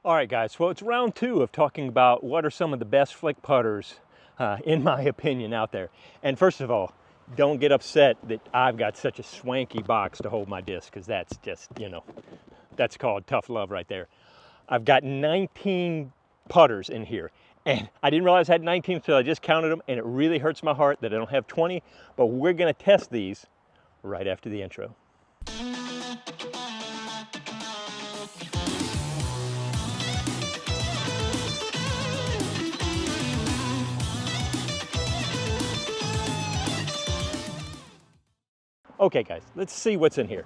All right, guys, well, it's round two of talking about what are some of the best flick putters, in my opinion, out there. And first of all, don't get upset that I've got such a swanky box to hold my disc, because that's just, that's called tough love right there. I've got 19 putters in here, and I didn't realize I had 19 until I just counted them, and it really hurts my heart that I don't have 20, but we're gonna test these right after the intro. Okay, guys, let's see what's in here.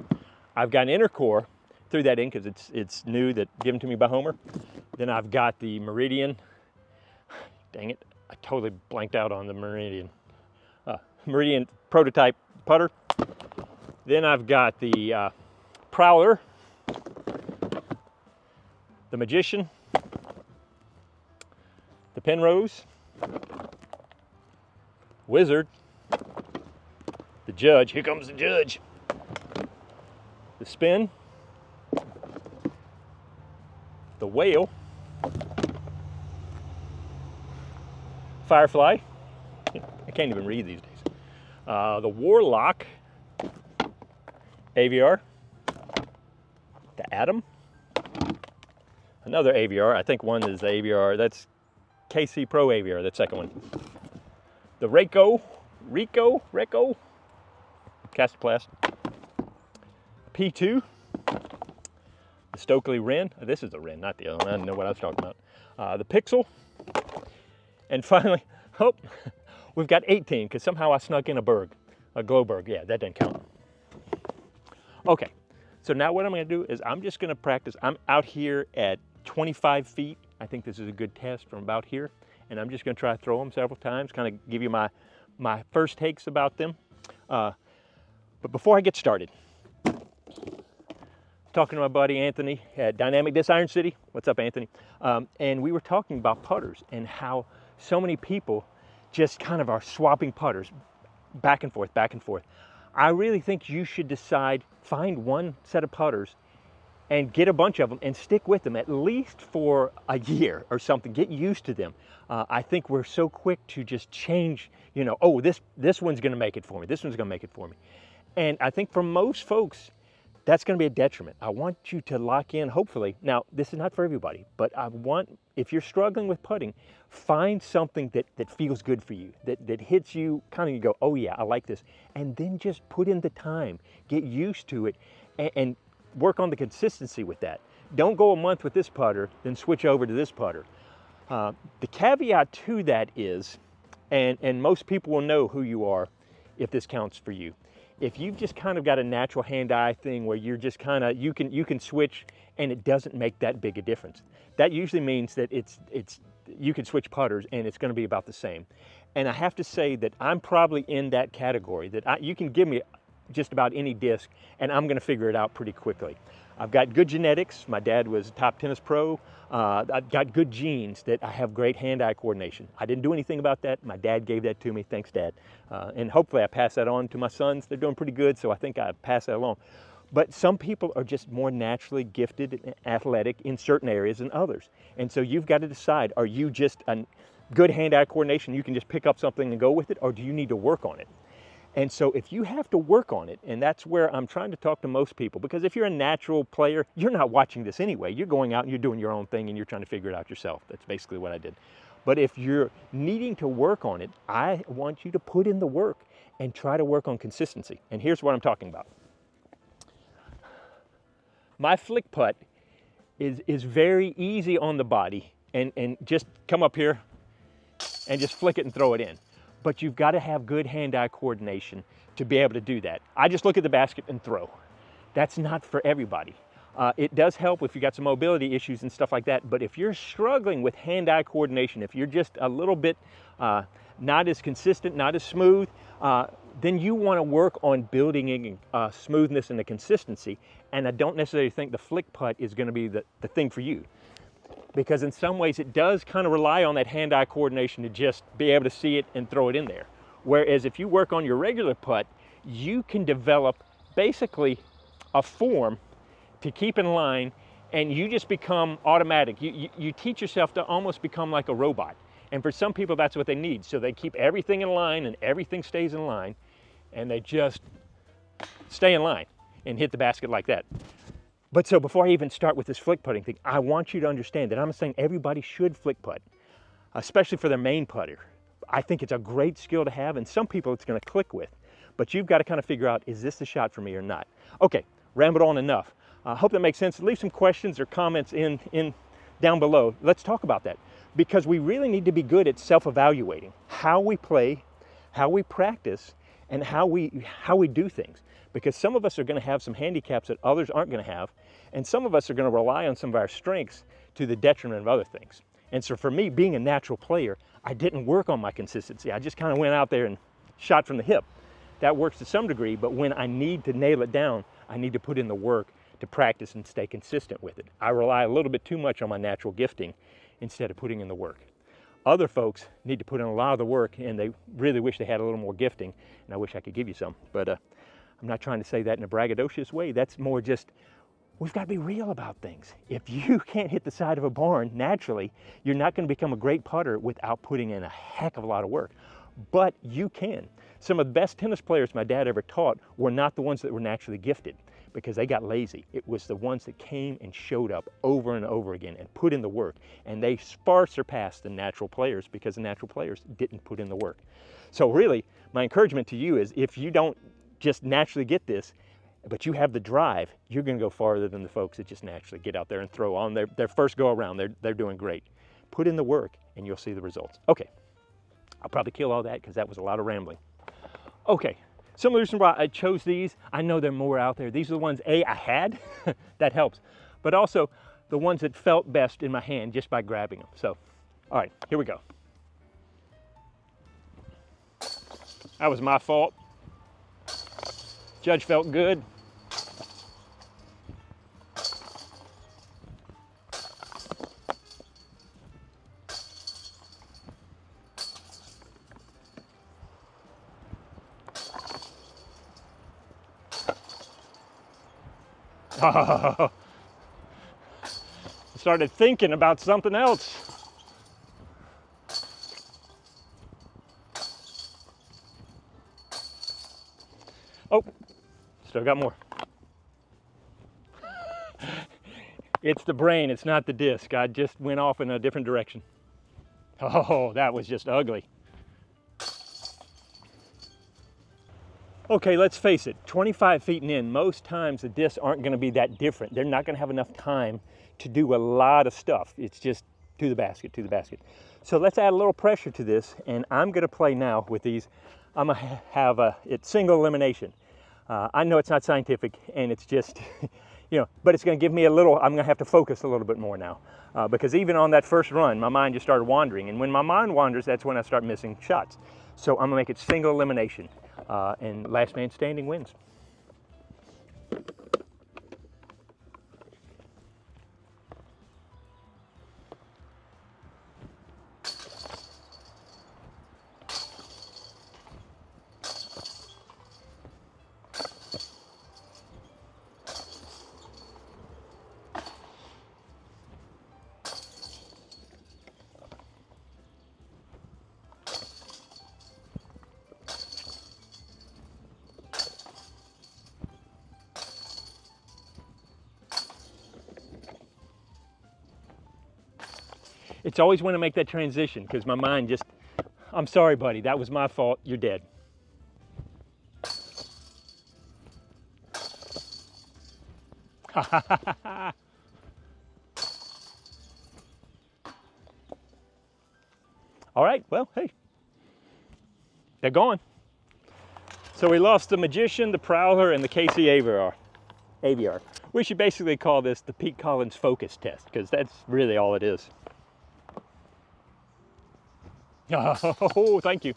I've got an inner core, threw that in because it's new, that given to me by Homer. Then I've got the Meridian. Dang it, I totally blanked out on the Meridian. Meridian prototype putter. Then I've got the Prowler, the Magician, the Penrose, Wizard, the Judge, here comes the Judge, the Spin, the Whale, Firefly, I can't even read these days, the Warlock, AVR, the Atom, another AVR, I think one is the AVR, that's KC Pro AVR, that second one, the Reco, Castoplast, P2, the Stokely Wren. This is a Wren, not the other one. I didn't know what I was talking about. The Pixel, and finally, oh, we've got 18 because somehow I snuck in a Glowberg. Yeah, that didn't count. Okay, so now what I'm going to do is I'm just going to practice. I'm out here at 25 feet. I think this is a good test from about here, and I'm just going to try to throw them several times, kind of give you my first takes about them. But before I get started, talking to my buddy Anthony at Dynamic Disc Iron City. What's up, Anthony? And we were talking about putters and how so many people just kind of are swapping putters back and forth, back and forth. I really think you should decide, find one set of putters and get a bunch of them and stick with them at least for a year or something. Get used to them. I think we're so quick to just change, oh, this one's gonna make it for me. This one's gonna make it for me. And I think for most folks, that's gonna be a detriment. I want you to lock in, hopefully. Now, this is not for everybody, but if you're struggling with putting, find something that feels good for you, that hits you, kind of you go, oh yeah, I like this. And then just put in the time, get used to it, and work on the consistency with that. Don't go a month with this putter, then switch over to this putter. The caveat to that is, and most people will know who you are if this counts for you. If you've just kind of got a natural hand-eye thing where you're just kind of, you can switch and it doesn't make that big a difference. That usually means that you can switch putters and it's going to be about the same. And I have to say that I'm probably in that category, that you can give me just about any disc and I'm going to figure it out pretty quickly. I've got good genetics. My dad was a top tennis pro. I've got good genes that I have great hand-eye coordination. I didn't do anything about that. My dad gave that to me. Thanks, Dad. And hopefully I pass that on to my sons. They're doing pretty good, so I think I pass that along. But some people are just more naturally gifted and athletic in certain areas than others. And so you've got to decide, are you just a good hand-eye coordination, you can just pick up something and go with it, or do you need to work on it? And so if you have to work on it, and that's where I'm trying to talk to most people, because if you're a natural player, you're not watching this anyway. You're going out and you're doing your own thing and you're trying to figure it out yourself. That's basically what I did. But if you're needing to work on it, I want you to put in the work and try to work on consistency. And here's what I'm talking about. My flick putt is very easy on the body, and just come up here and just flick it and throw it in. But you've got to have good hand-eye coordination to be able to do that. I just look at the basket and throw. That's not for everybody. It does help if you got some mobility issues and stuff like that, but if you're struggling with hand-eye coordination, if you're just a little bit not as consistent, not as smooth, then you want to work on building smoothness and the consistency, and I don't necessarily think the flick putt is going to be the thing for you. Because in some ways it does kind of rely on that hand-eye coordination to just be able to see it and throw it in there. Whereas if you work on your regular putt, you can develop basically a form to keep in line and you just become automatic. You teach yourself to almost become like a robot. And for some people, that's what they need. So they keep everything in line and everything stays in line, and they just stay in line and hit the basket like that. But so before I even start with this flick putting thing, I want you to understand that I'm saying everybody should flick putt, especially for their main putter. I think it's a great skill to have, and some people it's going to click with. But you've got to kind of figure out, is this the shot for me or not? Okay, rambled on enough. I hope that makes sense. Leave some questions or comments in down below. Let's talk about that, because we really need to be good at self-evaluating how we play, how we practice, and how we do things. Because some of us are going to have some handicaps that others aren't going to have, and some of us are going to rely on some of our strengths to the detriment of other things. And so for me, being a natural player, I didn't work on my consistency. I just kind of went out there and shot from the hip. That works to some degree, but when I need to nail it down, I need to put in the work to practice and stay consistent with it. I rely a little bit too much on my natural gifting instead of putting in the work. Other folks need to put in a lot of the work, and they really wish they had a little more gifting, and I wish I could give you some. But I'm not trying to say that in a braggadocious way. That's more just, we've got to be real about things. If you can't hit the side of a barn naturally, you're not going to become a great putter without putting in a heck of a lot of work. But you can. Some of the best tennis players my dad ever taught were not the ones that were naturally gifted, because they got lazy. It was the ones that came and showed up over and over again and put in the work. And they far surpassed the natural players, because the natural players didn't put in the work. So really, my encouragement to you is, if you don't just naturally get this, but you have the drive, you're going to go farther than the folks that just naturally get out there and throw on their first go around. They're doing great. Put in the work and you'll see the results. Okay, I'll probably kill all that because that was a lot of rambling. Okay, some of the reason why I chose these, I know there are more out there. These are the ones, I had, that helps, but also the ones that felt best in my hand just by grabbing them. So, all right, here we go. That was my fault. Judge felt good. Oh, I started thinking about something else. Oh, still got more. It's the brain, it's not the disc. I just went off in a different direction. Oh, that was just ugly. Okay, let's face it, 25 feet and in, most times the discs aren't going to be that different. They're not going to have enough time to do a lot of stuff. It's just to the basket, to the basket. So let's add a little pressure to this, and I'm going to play now with these. I'm going to have it's single elimination. I know it's not scientific, and it's just, you know, but it's going to give me a little, I'm going to have to focus a little bit more now. Because even on that first run, my mind just started wandering. And when my mind wanders, that's when I start missing shots. So I'm going to make it single elimination. And last man standing wins. It's always when I make that transition, because my mind just, I'm sorry, buddy, that was my fault, you're dead. All right, well, hey, they're gone. So we lost the Magician, the Prowler, and the KC Aviar. We should basically call this the Pete Collins focus test, because that's really all it is. Oh, thank you.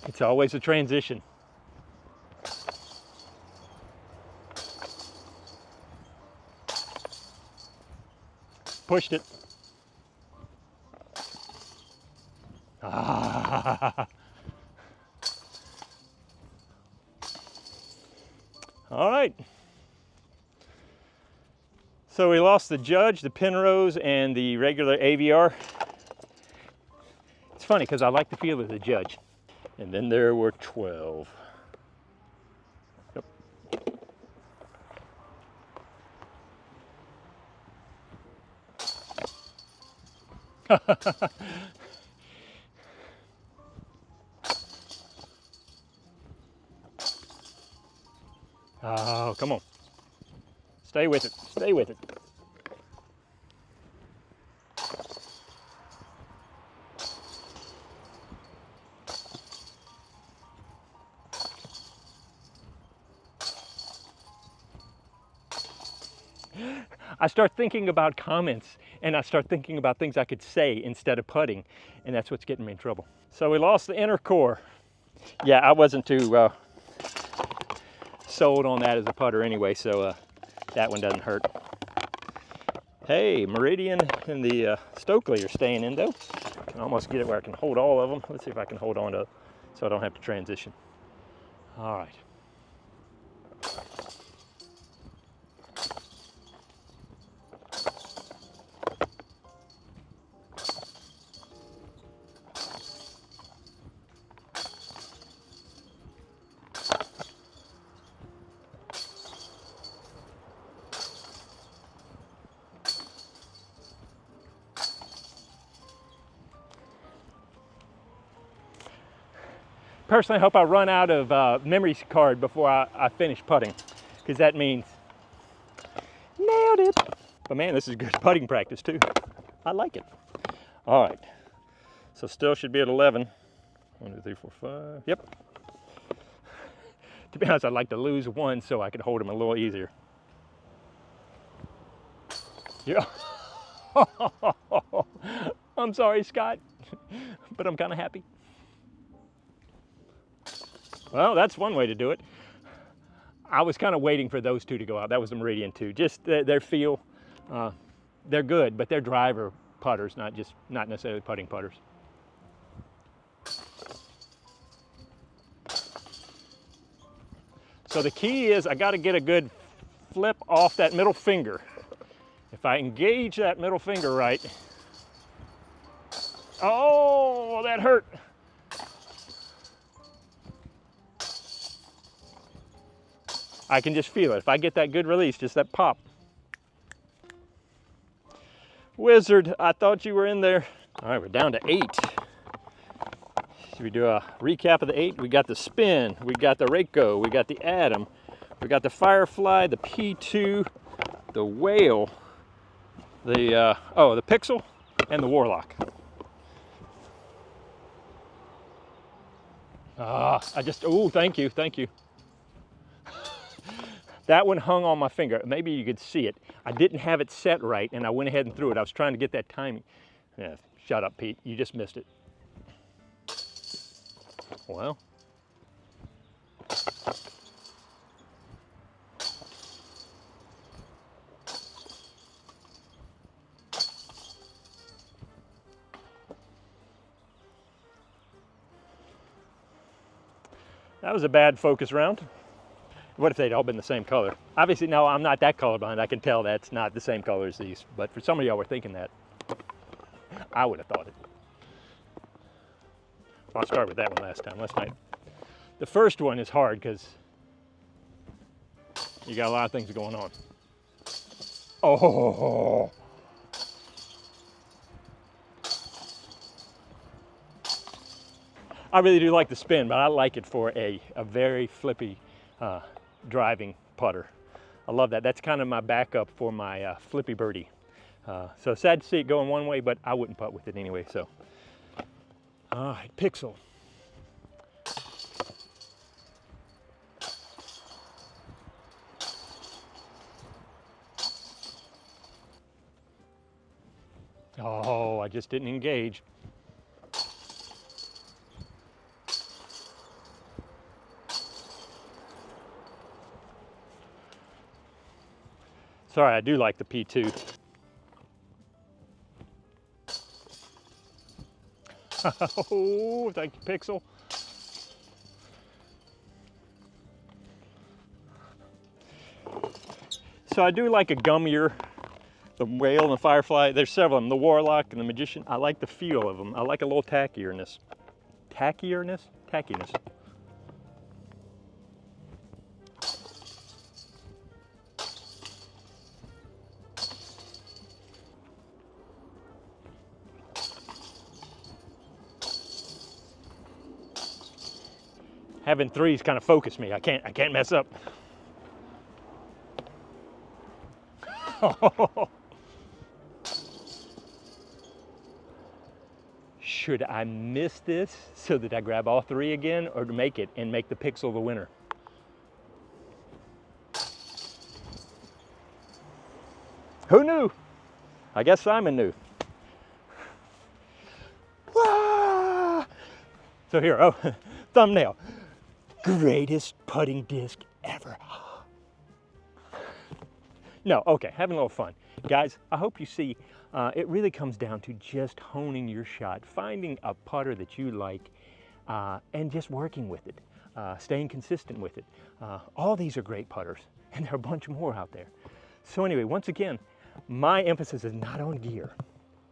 It's always a transition. Pushed it. Ah. All right. So we lost the judge, the Penrose, and the regular AVR. It's funny because I like the feel of the judge. And then there were 12. Yep. Oh, come on. Stay with it. Stay with it. I start thinking about comments and I start thinking about things I could say instead of putting, and that's what's getting me in trouble. So we lost the inner core. Yeah, I wasn't too sold on that as a putter anyway, so that one doesn't hurt. Hey, Meridian and the Stokely are staying in though. I can almost get it where I can hold all of them. Let's see if I can hold on to it so I don't have to transition. All right. Personally, I hope I run out of memory card before I finish putting, because that means nailed it. But man, this is good putting practice too. I like it. All right, so still should be at 11. 1, 2, 3, 4, 5. Yep. To be honest, I'd like to lose one so I could hold him a little easier. Yeah. I'm sorry, Scott, but I'm kind of happy. Well, that's one way to do it. I was kind of waiting for those two to go out. That was the Meridian 2. Just their feel, they're good, but they're driver putters, not necessarily putting putters. So the key is I got to get a good flip off that middle finger. If I engage that middle finger right, oh, that hurt. I can just feel it. If I get that good release, just that pop. Wizard, I thought you were in there. All right, we're down to 8. Should we do a recap of the 8? We got the Spin, we got the Reiko, we got the Atom, we got the Firefly, the P2, the Whale, the Pixel, and the Warlock. Oh, thank you. That one hung on my finger. Maybe you could see it. I didn't have it set right, and I went ahead and threw it. I was trying to get that timing. Yeah, shut up, Pete. You just missed it. Well. That was a bad focus round. What if they'd all been the same color? Obviously, no, I'm not that colorblind. I can tell that's not the same color as these. But for some of y'all were thinking that, I would have thought it. Well, I'll start with that one last night. The first one is hard because you got a lot of things going on. Oh. I really do like the Spin, but I like it for a very flippy driving putter. I love that. That's kind of my backup for my flippy birdie. So sad to see it going one way, but I wouldn't putt with it anyway. So, all right, Pixel. Oh, I just didn't engage. Sorry, I do like the P2. Oh, thank you, Pixel. So I do like a gummier, the whale and the firefly. There's several of them, the warlock and the magician. I like the feel of them. I like a little tackiness. Tackiness. Having threes kind of focus me. I can't mess up. Should I miss this so that I grab all three again, or to make it and make the Pixel the winner? Who knew? I guess Simon knew. So here, oh, thumbnail. Greatest putting disc ever. No, okay, having a little fun. Guys, I hope you see, it really comes down to just honing your shot, finding a putter that you like, and just working with it, staying consistent with it. All these are great putters, and there are a bunch more out there. So anyway, once again, my emphasis is not on gear.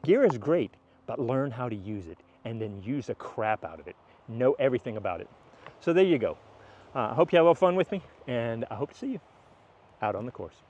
Gear is great, but learn how to use it, and then use the crap out of it. Know everything about it. So there you go. I hope you have a little fun with me, and I hope to see you out on the course.